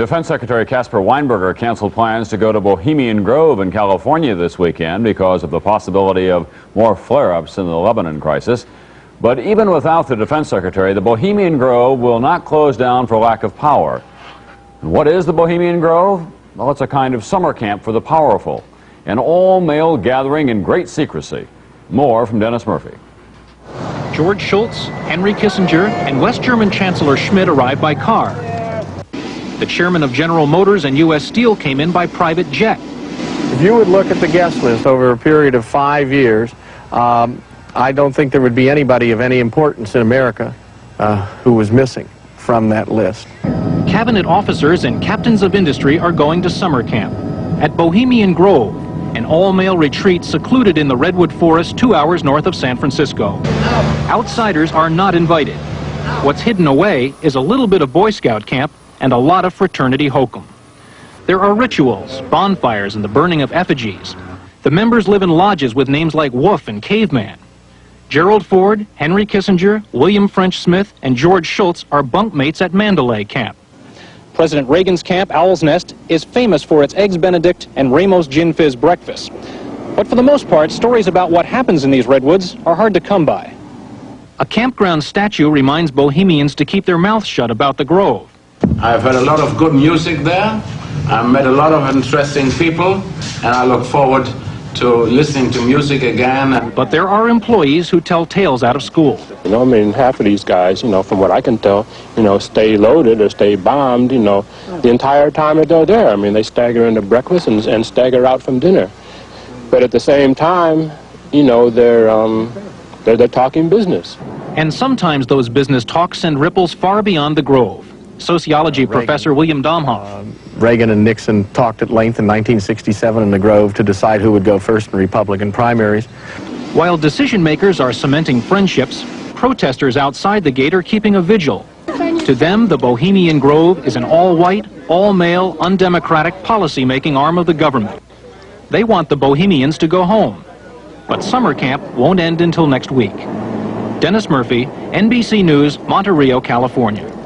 Defense Secretary Caspar Weinberger canceled plans to go to Bohemian Grove in California this weekend because of the possibility of more flare-ups in the Lebanon crisis. But even without the Defense Secretary, the Bohemian Grove will not close down for lack of power. And what is the Bohemian Grove? Well, it's a kind of summer camp for the powerful, an all-male gathering in great secrecy. More from Dennis Murphy. George Shultz, Henry Kissinger, and West German Chancellor Schmidt arrived by car. The chairman of General Motors and U.S. Steel came in by private jet. If you would look at the guest list over a period of 5 years, I don't think there would be anybody of any importance in America who was missing from that list. Cabinet officers and captains of industry are going to summer camp at Bohemian Grove, an all-male retreat secluded in the Redwood Forest 2 hours north of San Francisco. Outsiders are not invited. What's hidden away is a little bit of Boy Scout camp and a lot of fraternity hokum. There are rituals, bonfires, and the burning of effigies. The members live in lodges with names like Wolf and Caveman. Gerald Ford, Henry Kissinger, William French Smith, and George Shultz are bunkmates at Mandalay Camp. President Reagan's camp, Owl's Nest, is famous for its Eggs Benedict and Ramos Gin Fizz breakfast. But for the most part, stories about what happens in these redwoods are hard to come by. A campground statue reminds Bohemians to keep their mouths shut about the Grove. I've heard a lot of good music there. I've met a lot of interesting people, and I look forward to listening to music again. But there are employees who tell tales out of school. You know, I mean, half of these guys, from what I can tell, stay loaded or stay bombed, the entire time that they're there. I mean, they stagger into breakfast and stagger out from dinner. But at the same time, they're talking business. And sometimes those business talks send ripples far beyond the Grove. Sociology professor William Domhoff. Reagan and Nixon talked at length in 1967 in the Grove to decide who would go first in Republican primaries. While decision makers are cementing friendships, protesters outside the gate are keeping a vigil. To them, the Bohemian Grove is an all-white, all-male, undemocratic policy-making arm of the government. They want the Bohemians to go home. But summer camp won't end until next week. Dennis Murphy, NBC News, Monte Rio, California.